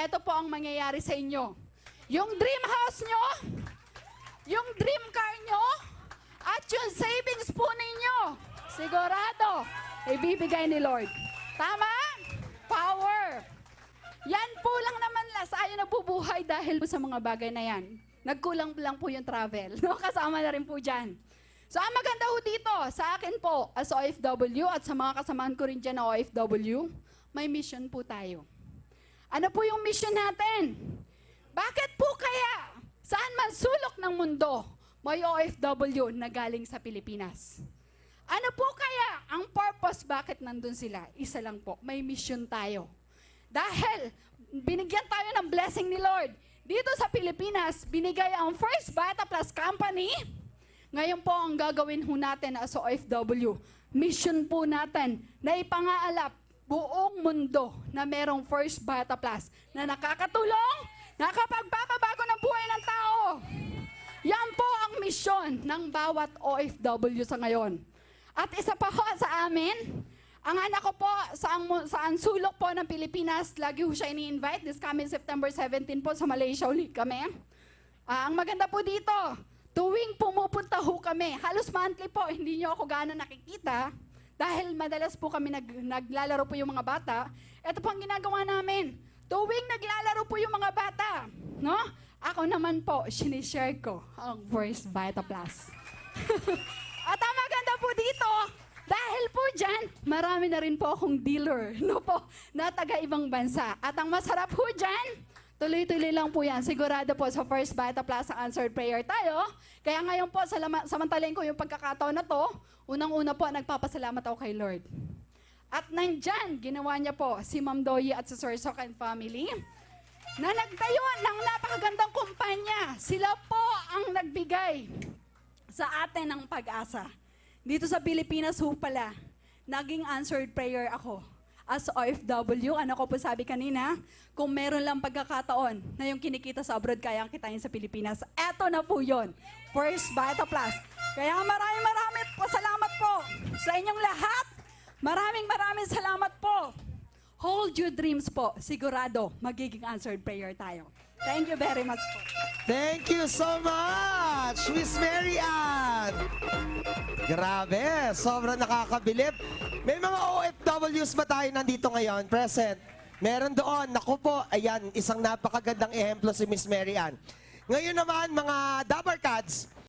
ito po ang mangyayari sa inyo. Yung dream house nyo, yung dream car nyo, at yung savings po ninyo, sigurado, ibibigay ni Lord. Tama? Power. Yan po lang naman tayo nabubuhay dahil po sa mga bagay na yan. Nagkulang lang po yung travel. No? Kasama na rin po dyan. So, ang maganda po dito, sa akin po, as OFW, at sa mga kasamahan ko rin dyan na OFW, may mission po tayo. Ano po yung mission natin? Bakit po kaya, saan man sulok ng mundo, may OFW na galing sa Pilipinas? Ano po kaya ang purpose bakit nandun sila? Isa lang po, may mission tayo. Dahil binigyan tayo ng blessing ni Lord. Dito sa Pilipinas, binigay ang First Bata Plus Company. Ngayon po ang gagawin ho natin as OFW. Mission po natin na ipangaalap buong mundo na merong First Bata Plus na nakakatulong, nakapagpapabago ng buhay ng tao. Yan po ang mission ng bawat OFW sa ngayon. At isa pa ho sa amin, ang anak ko po saan sulok po ng Pilipinas, lagi ho siya ini-invite. This coming September 17 po sa Malaysia ulit kami. Ang maganda po dito, tuwing pumupunta ho kami, halos monthly po, hindi nyo ako gaano nakikita. Dahil madalas po kami naglalaro po yung mga bata. Ito po ang ginagawa namin. Tuwing naglalaro po yung mga bata, no? Ako naman po, sinishare ko ang First Bata Plus. At ang maganda po dito, dahil po dyan, marami na rin po akong dealer, no po, na taga-ibang bansa. At ang masarap po dyan, tuloy-tuloy lang po yan. Sigurado po sa First Bata Plus ang answered prayer tayo. Kaya ngayon po, samantalin ko yung pagkakataon na to, unang-una po, nagpapasalamat ako kay Lord. At nandyan, ginawa niya po si Ma'am Doyi at si Sir Sok and family, na nagtayo ng napakagandang kumpanya. Sila po ang nagbigay sa atin ng pag-asa. Dito sa Pilipinas ho pala, naging answered prayer ako. As OFW, ano ko po sabi kanina, kung meron lang pagkakataon na yung kinikita sa abroad, kaya ang kitain sa Pilipinas. Eto na po yun, First Bata Plus. Kaya maraming po salamat po sa inyong lahat. Maraming salamat po. Hold your dreams po. Sigurado, magiging answered prayer tayo. Thank you very much po. Thank you so much, Miss Mary Ann. Grabe, sobrang nakakabilib. May mga OFWs ba tayo nandito ngayon, present? Meron doon. Naku po, ayan, isang napakagandang ehemplo si Miss Mary Ann. Ngayon naman, mga Dabarkads,